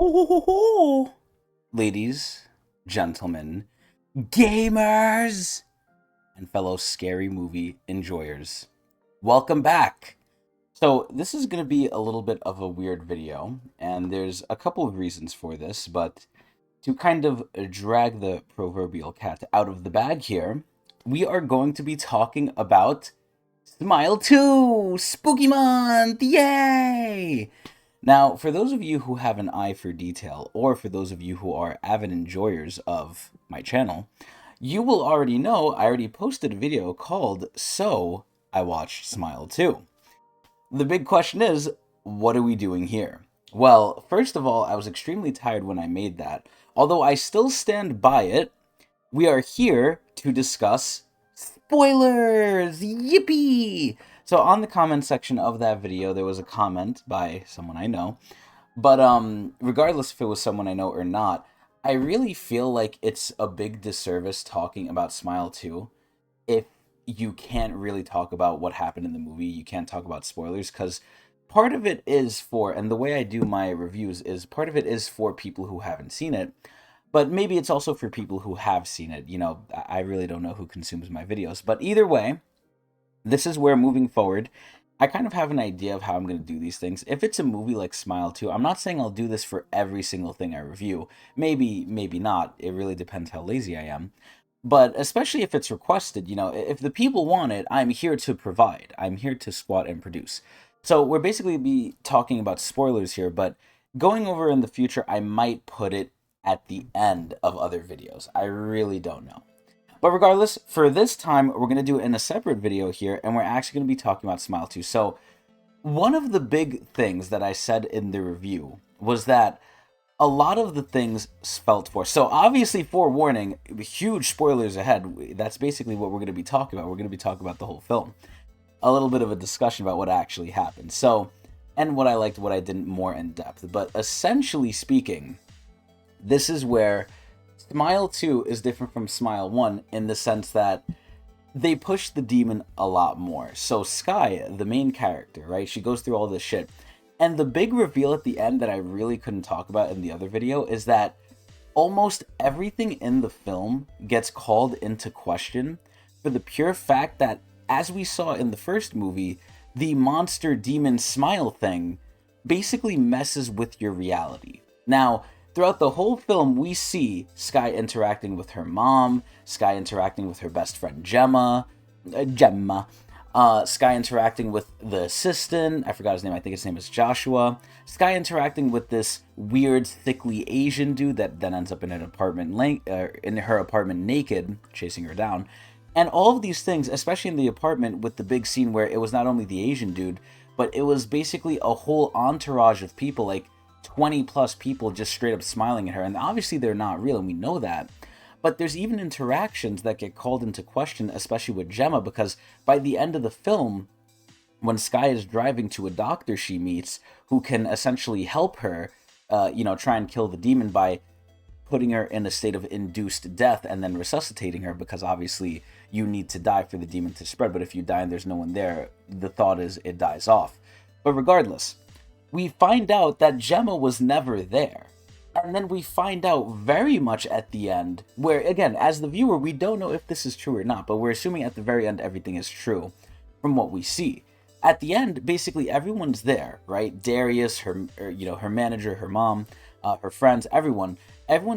Oh, ladies, gentlemen, gamers, and fellow scary movie enjoyers. Welcome back. So, this is going to be a little bit of a weird video, and there's a couple of reasons for this, but to kind of drag the proverbial cat out of the bag here, we are going to be talking about Smile 2 Spooky Month! Yay! Now, for those of you who have an eye for detail, or for those of you who are avid enjoyers of my channel, you will already know I already posted a video called So I Watched Smile 2. The big question is, what are we doing here? Well, first of all, I was extremely tired when I made that. Although I still stand by it, we are here to discuss spoilers! Yippee! So on the comment section of that video, there was a comment by someone I know. But regardless if it was someone I know or not, I really feel like it's a big disservice talking about Smile 2 if you can't really talk about what happened in the movie. You can't talk about spoilers because part of it is for, and the way I do my reviews is part of it is for people who haven't seen it, but maybe it's also for people who have seen it. I really don't know who consumes my videos, but either way, this is where moving forward, I kind of have an idea of how I'm going to do these things. If it's a movie like Smile 2, I'm not saying I'll do this for every single thing I review. Maybe, maybe not. It really depends how lazy I am. But especially if it's requested, if the people want it, I'm here to provide. I'm here to squat and produce. So we're basically be talking about spoilers here, but going over in the future, I might put it at the end of other videos. I really don't know. But regardless, for this time, we're going to do it in a separate video here, and we're actually going to be talking about Smile 2. So, one of the big things that I said in the review was that a lot of the things felt forced. So, obviously, forewarning, huge spoilers ahead. That's basically what we're going to be talking about. We're going to be talking about the whole film. A little bit of a discussion about what actually happened. So, and what I liked, what I didn't, more in depth. But essentially speaking, this is where Smile 2 is different from Smile 1 in the sense that they push the demon a lot more. So Sky, the main character, right? She goes through all this shit. And the big reveal at the end that I really couldn't talk about in the other video is that almost everything in the film gets called into question for the pure fact that, as we saw in the first movie, the monster demon smile thing basically messes with your reality. Now, throughout the whole film, we see Sky interacting with her mom, Sky interacting with her best friend Gemma, Sky interacting with the assistant, I forgot his name, I think his name is Joshua, Sky interacting with this weird, thickly Asian dude that then ends up in in her apartment naked, chasing her down. And all of these things, especially in the apartment with the big scene where it was not only the Asian dude, but it was basically a whole entourage of people, like 20 plus people just straight up smiling at her. And obviously they're not real, and we know that. But there's even interactions that get called into question, especially with Gemma, because by the end of the film, when Sky is driving to a doctor she meets who can essentially help her, try and kill the demon by putting her in a state of induced death and then resuscitating her, because obviously you need to die for the demon to spread. But if you die and there's no one there, the thought is it dies off. But regardless, we find out that Gemma was never there. And then we find out very much at the end, where, again, as the viewer, we don't know if this is true or not, but we're assuming at the very end everything is true from what we see. At the end, basically everyone's there, right? Darius, her manager, her mom, her friends, everyone's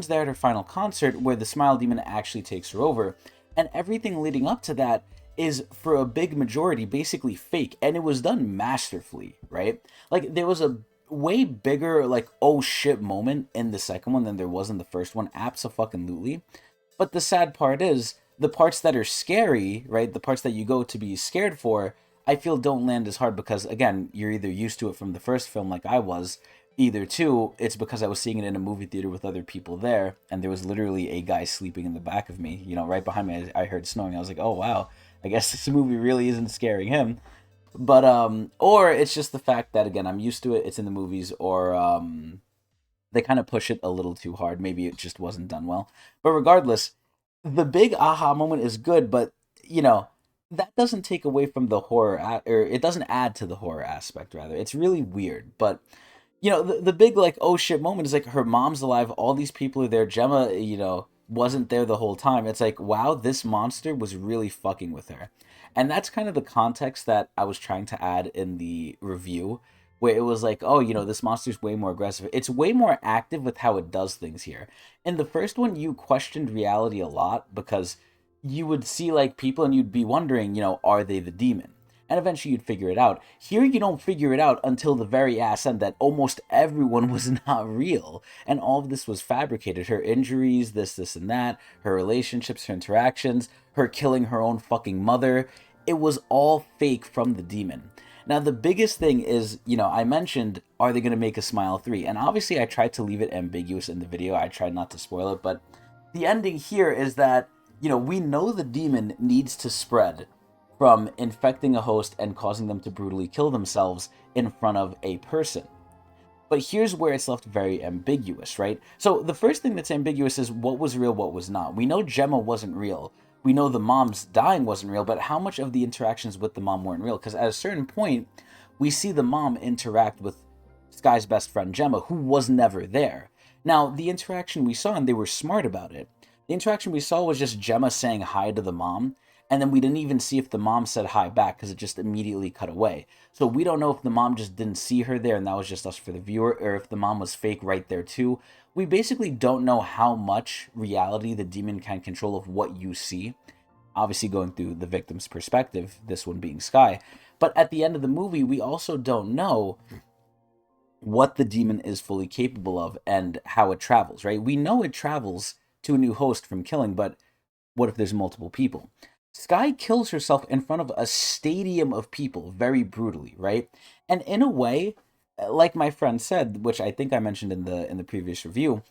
there at her final concert where the Smile Demon actually takes her over. And everything leading up to that is, for a big majority, basically fake, and it was done masterfully, right? Like, there was a way bigger, like, oh shit moment in the second one than there was in the first one, abso-fucking-lutely. But the sad part is, the parts that are scary, right, the parts that you go to be scared for, I feel don't land as hard because, again, you're either used to it from the first film like I was, either two, it's because I was seeing it in a movie theater with other people there, and there was literally a guy sleeping in the back of me, right behind me. I heard snoring. I was like, oh wow, I guess this movie really isn't scaring him. But or it's just the fact that, again, I'm used to it. It's in the movies, or they kind of push it a little too hard. Maybe it just wasn't done well. But regardless, the big aha moment is good, but that doesn't take away from the horror, or it doesn't add to the horror aspect. Rather, it's really weird. But the big like oh shit moment is like her mom's alive, all these people are there, Gemma, wasn't there the whole time. It's like, wow, this monster was really fucking with her. And that's kind of the context that I was trying to add in the review, where it was like, oh, this monster's way more aggressive. It's way more active with how it does things here. In the first one, you questioned reality a lot because you would see like people and you'd be wondering, are they the demon? And eventually you'd figure it out. Here you don't figure it out until the very ass end that almost everyone was not real. And all of this was fabricated. Her injuries, this, and that, her relationships, her interactions, her killing her own fucking mother. It was all fake from the demon. Now, the biggest thing is, I mentioned, are they going to make a Smile 3? And obviously, I tried to leave it ambiguous in the video. I tried not to spoil it. But the ending here is that, we know the demon needs to spread from infecting a host and causing them to brutally kill themselves in front of a person. But here's where it's left very ambiguous, right? So the first thing that's ambiguous is what was real, what was not. We know Gemma wasn't real. We know the mom's dying wasn't real, but how much of the interactions with the mom weren't real? Because at a certain point, we see the mom interact with Sky's best friend Gemma, who was never there. Now, the interaction we saw, and they were smart about it, the interaction we saw was just Gemma saying hi to the mom, and then we didn't even see if the mom said hi back because it just immediately cut away. So we don't know if the mom just didn't see her there and that was just us for the viewer, or if the mom was fake right there too. We basically don't know how much reality the demon can control of what you see. Obviously going through the victim's perspective, this one being Sky. But at the end of the movie, we also don't know what the demon is fully capable of and how it travels, right? We know it travels to a new host from killing, but what if there's multiple people? Sky kills herself in front of a stadium of people very brutally, right? And in a way, like my friend said, which I think I mentioned in the previous review,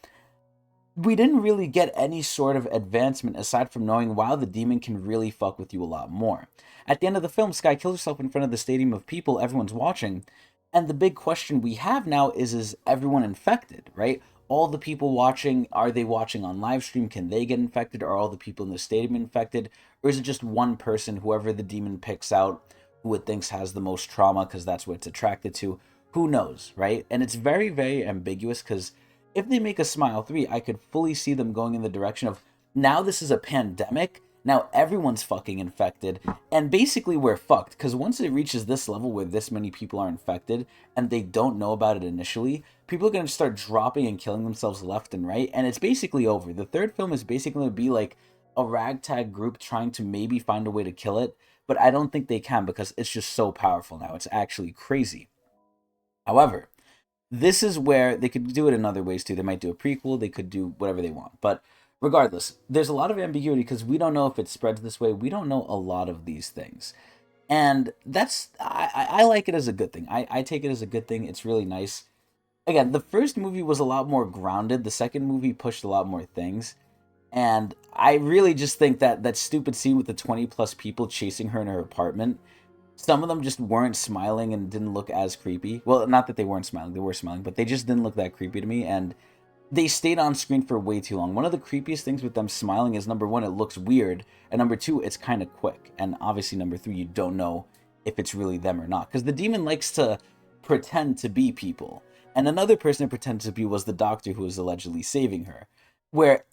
we didn't really get any sort of advancement aside from knowing, wow, the demon can really fuck with you a lot more. At the end of the film, Sky kills herself in front of the stadium of people, everyone's watching, and the big question we have now is everyone infected, right? All the people watching, are they watching on live stream? Can they get infected? Are all the people in the stadium infected? Or is it just one person, whoever the demon picks out, who it thinks has the most trauma because that's what it's attracted to? Who knows, right? And it's very, very ambiguous because if they make a Smile 3, I could fully see them going in the direction of, now this is a pandemic, now everyone's fucking infected, and basically we're fucked, because once it reaches this level where this many people are infected, and they don't know about it initially, people are going to start dropping and killing themselves left and right, and it's basically over. The third film is basically going to be like a ragtag group trying to maybe find a way to kill it, but I don't think they can because it's just so powerful now. It's actually crazy. However, this is where they could do it in other ways too. They might do a prequel, they could do whatever they want. But regardless, there's a lot of ambiguity because we don't know if it spreads this way. We don't know a lot of these things. And I like it as a good thing. I take it as a good thing. It's really nice. Again, the first movie was a lot more grounded. The second movie pushed a lot more things. And I really just think that that stupid scene with the 20 plus people chasing her in her apartment, some of them just weren't smiling and didn't look as creepy. Well, not that they weren't smiling, they were smiling, but they just didn't look that creepy to me. And they stayed on screen for way too long. One of the creepiest things with them smiling is, number one, it looks weird, and number two, it's kind of quick. And obviously, number three, you don't know if it's really them or not. Because the demon likes to pretend to be people. And another person it pretended to be was the doctor who was allegedly saving her. Where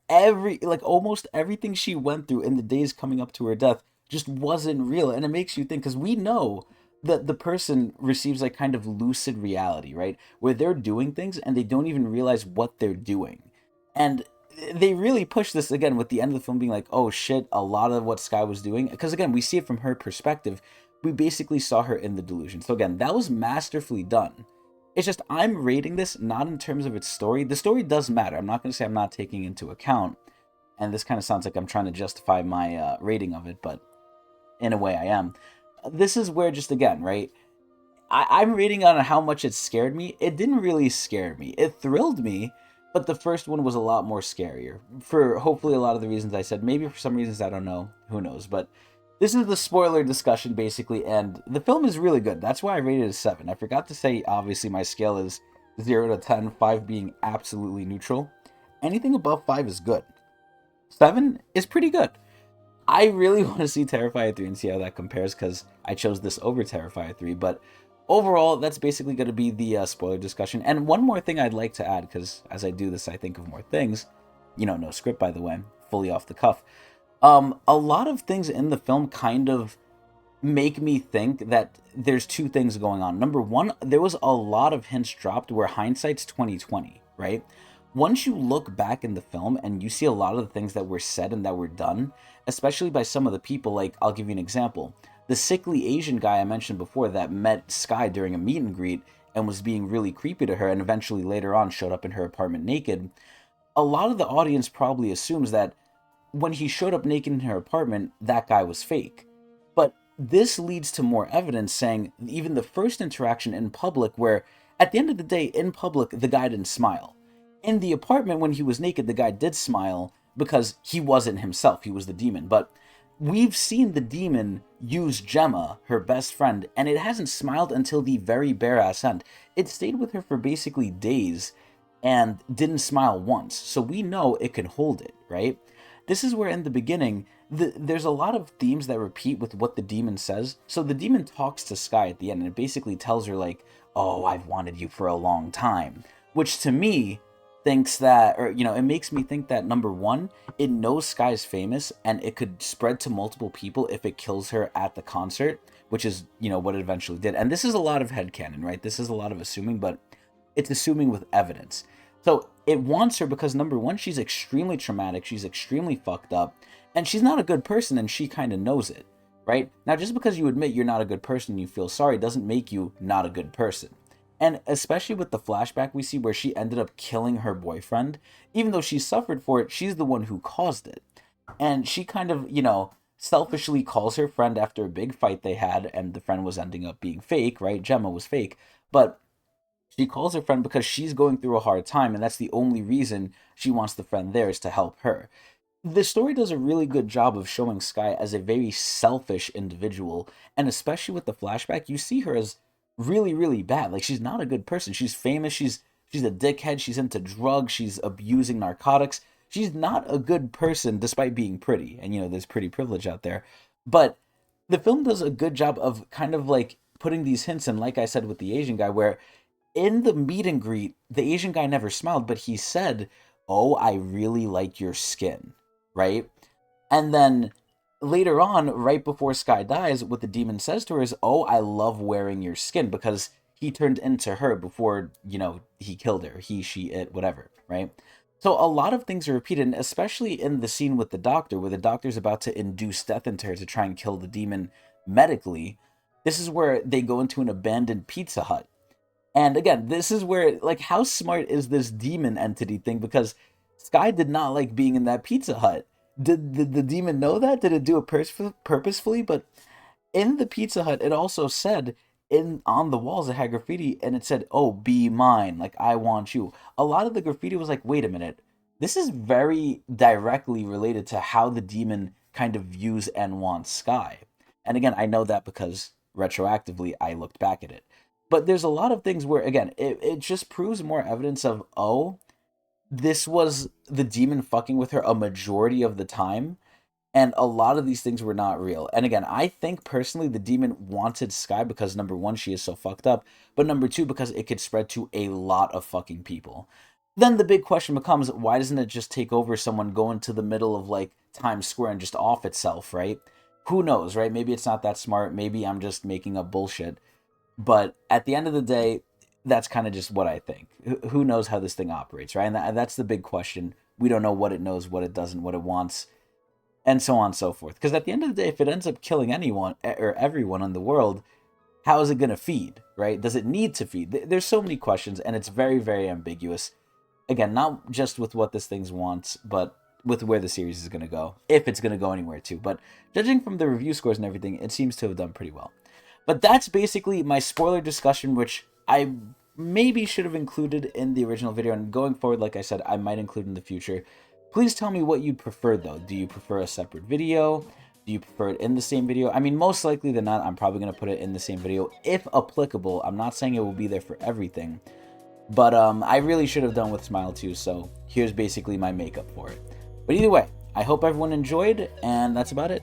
almost everything she went through in the days coming up to her death just wasn't real. And it makes you think, because we know that the person receives like kind of lucid reality, right? Where they're doing things and they don't even realize what they're doing. And they really push this again with the end of the film being like, oh shit, a lot of what Sky was doing. Because again, we see it from her perspective. We basically saw her in the delusion. So again, that was masterfully done. It's just I'm rating this not in terms of its story. The story does matter. I'm not going to say I'm not taking into account. And this kind of sounds like I'm trying to justify my rating of it, but in a way I am. This is where just again, right? I'm rating on how much it scared me. It didn't really scare me. It thrilled me, but the first one was a lot more scarier. For hopefully a lot of the reasons I said. Maybe for some reasons I don't know. Who knows? But this is the spoiler discussion basically, and the film is really good. That's why I rated it a 7. I forgot to say, obviously my scale is 0 to 10, 5 being absolutely neutral. Anything above 5 is good. 7 is pretty good. I really want to see Terrifier 3 and see how that compares, because I chose this over Terrifier 3, but overall, that's basically going to be the spoiler discussion. And one more thing I'd like to add, because as I do this, I think of more things. No script, by the way, fully off the cuff. A lot of things in the film kind of make me think that there's two things going on. Number one, there was a lot of hints dropped where hindsight's 2020, right? Once you look back in the film and you see a lot of the things that were said and that were done, especially by some of the people, like I'll give you an example. The sickly Asian guy I mentioned before that met Sky during a meet and greet and was being really creepy to her and eventually later on showed up in her apartment naked. A lot of the audience probably assumes that when he showed up naked in her apartment, that guy was fake. But this leads to more evidence saying even the first interaction in public, where at the end of the day, in public, the guy didn't smile. In the apartment, when he was naked, the guy did smile because he wasn't himself, he was the demon. But we've seen the demon use Gemma, her best friend, and it hasn't smiled until the very bare ass end. It stayed with her for basically days and didn't smile once. So we know it can hold it, right? This is where in the beginning, there's a lot of themes that repeat with what the demon says. So the demon talks to Sky at the end and it basically tells her like, oh, I've wanted you for a long time. Which to me thinks that, or, it makes me think that number one, it knows Sky's famous and it could spread to multiple people if it kills her at the concert, which is, what it eventually did. And this is a lot of headcanon, right? This is a lot of assuming, but it's assuming with evidence. So it wants her because number one, she's extremely traumatic, she's extremely fucked up, and she's not a good person, and she kind of knows it, right? Now, just because you admit you're not a good person and you feel sorry doesn't make you not a good person. And especially with the flashback we see where she ended up killing her boyfriend, even though she suffered for it, she's the one who caused it. And she kind of, selfishly calls her friend after a big fight they had, and the friend was ending up being fake, right? Gemma was fake. But she calls her friend because she's going through a hard time, and that's the only reason she wants the friend there is to help her. The story does a really good job of showing Sky as a very selfish individual, and especially with the flashback, you see her as really, really bad. Like, she's not a good person. She's famous, she's a dickhead, she's into drugs, she's abusing narcotics. She's not a good person despite being pretty, and there's pretty privilege out there. But the film does a good job of kind of like putting these hints in, like I said with the Asian guy, where in the meet and greet, the Asian guy never smiled, but he said, oh, I really like your skin, right? And then later on, right before Sky dies, what the demon says to her is, oh, I love wearing your skin, because he turned into her before, he killed her. He, she, it, whatever, right? So a lot of things are repeated, and especially in the scene with the doctor, where the doctor's about to induce death into her to try and kill the demon medically. This is where they go into an abandoned Pizza Hut. And again, this is where, like, how smart is this demon entity thing? Because Sky did not like being in that Pizza Hut. Did the demon know that? Did it do it purposefully? But in the Pizza Hut, it also said on the walls it had graffiti, and it said, "Oh, be mine," like I want you. A lot of the graffiti was like, wait a minute, this is very directly related to how the demon kind of views and wants Sky. And again, I know that because retroactively I looked back at it. But there's a lot of things where, again, it just proves more evidence of, oh, this was the demon fucking with her a majority of the time, and a lot of these things were not real. And again, I think personally the demon wanted Sky because number one, she is so fucked up, but number two, because it could spread to a lot of fucking people. Then the big question becomes, why doesn't it just take over someone going to the middle of like Times Square and just off itself, right? Who knows, right? Maybe it's not that smart. Maybe I'm just making up bullshit. But at the end of the day, that's kind of just what I think. Who knows how this thing operates, right? And that's the big question. We don't know what it knows, what it doesn't, what it wants, and so on and so forth. Because at the end of the day, if it ends up killing anyone or everyone in the world, how is it going to feed, right? Does it need to feed? There's so many questions, and it's very, very ambiguous. Again, not just with what this thing wants, but with where the series is going to go, if it's going to go anywhere too. But judging from the review scores and everything, it seems to have done pretty well. But that's basically my spoiler discussion, which I maybe should have included in the original video. And going forward, like I said, I might include in the future. Please tell me what you'd prefer, though. Do you prefer a separate video? Do you prefer it in the same video? I mean, most likely than not, I'm probably going to put it in the same video, if applicable. I'm not saying it will be there for everything. But I really should have done with Smile too, so here's basically my makeup for it. But either way, I hope everyone enjoyed, and that's about it.